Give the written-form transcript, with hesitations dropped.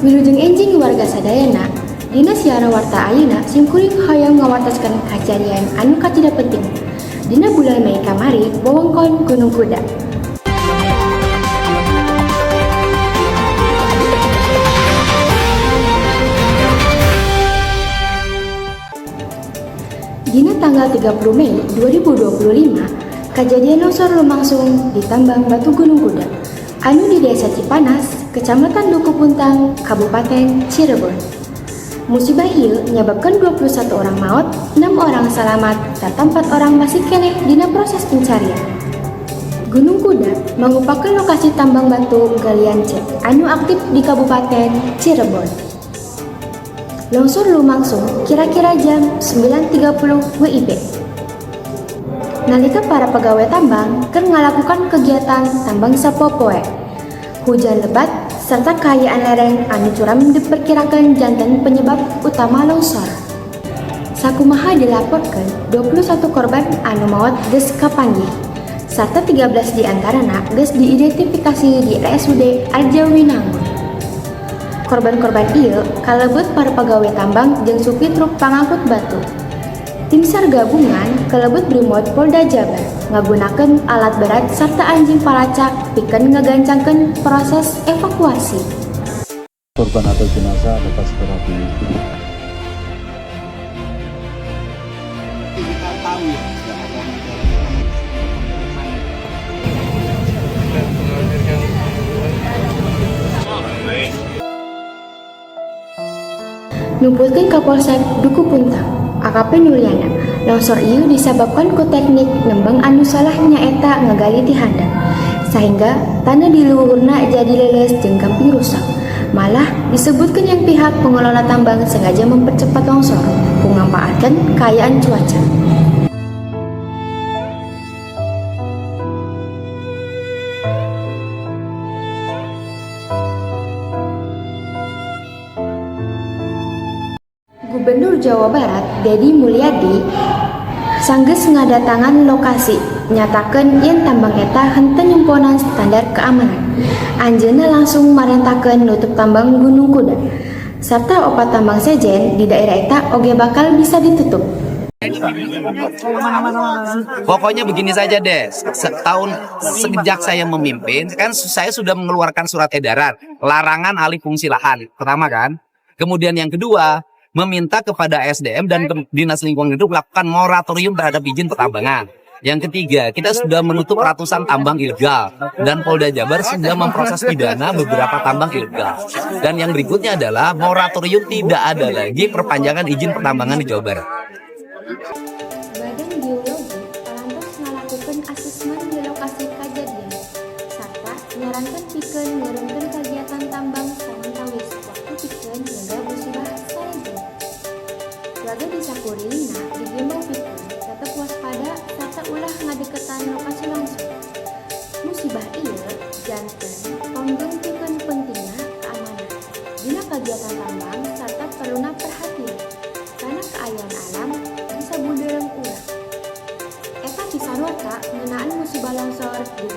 Wilujeng enjing warga sadayana, dina siara warta ayeuna simkuring hoyong ngawartoskeun kajadian anu kacida penting. Dina bulan Mei kamari, wewengkon Gunung Kuda. Dina tanggal 30 Mei 2025, kejadian longsor lumangsung di tambang Batu Gunung Kuda, anu di Desa Cipanas, Kecamatan Duku Puntang, Kabupaten Cirebon. Musibah ieu menyebabkan 21 orang maut, 6 orang selamat, serta 4 orang masih keneh dina proses pencarian. Gunung Kuda merupakan lokasi tambang batu galian C anu aktif di Kabupaten Cirebon. Longsor lumangsung kira-kira jam 9.30 WIB. Nalika para pegawai tambang keur ngalakukan kegiatan tambang sapopoe. Hujan lebat serta kaayaan lereng anu curam diperkirakan janten penyebab utama longsor. Sakumaha dilaporkeun 21 korban anu maot geus kapanggih, sarta 13 diantarana geus diidentifikasi di RSUD Arjawinangun. Korban-korban ieu kalebet para pegawai tambang jeung supir truk pangangkut batu. Tim SAR gabungan kalebet Brimob Polda Jabar ngagunakeun alat berat serta anjing palacak pikeun ngagancangkeun proses evakuasi. Korban atau jenazah dapat segera ditemukan. Kita tahu ya, Numpulkeun Kapolsek Duku Puntang, AKP Nuliana, longsor ieu disababkan ku teknik nembang anu salah nyaeta ngagali ti handap, sehingga tanah di luhurna jadi leles jeung gamping rusak. Malah disebutkan yang pihak pengelola tambang sengaja mempercepat longsor, ku ngampaatkeun kaayaan cuaca. Gubernur Jawa Barat Deddy Mulyadi sanggeus ngadatangan lokasi nyatakeun yen tambang eta henteu nyumponan standar keamanan. Anjeunna langsung marentakeun nutup tambang Gunung Kuda sarta opat tambang sejen di daerah eta oge bakal bisa ditutup. Pokoknya begini saja deh, setahun sejak saya memimpin kan saya sudah mengeluarkan surat edaran larangan alih fungsi lahan pertama kan, kemudian yang kedua meminta kepada SDM dan Dinas Lingkungan Hidup melakukan moratorium terhadap izin pertambangan. Yang ketiga, kita sudah menutup ratusan tambang ilegal dan Polda Jabar sudah memproses pidana beberapa tambang ilegal. Dan yang berikutnya adalah moratorium tidak ada lagi perpanjangan izin pertambangan di Jawa Barat. Badan Geologi parantos ngalakukeun asesmen di lokasi kajadian sarta nyarankeun pikeun ngeureumkeun kagiatan tambang sawentawis waktu pikeun jaga musibah saeja. Warga di sakurilingna diimbau pikeun tetep waspada sarta ulah ngadeketan lokasi longsor. Musibah ieu janten tonggung pikeun pentingna keamanan dina kagiatan tambang sarta perluna perhatian karena keayaan alam bisa bundeureng urang. Eta pisarua ngeunaan musibah longsor di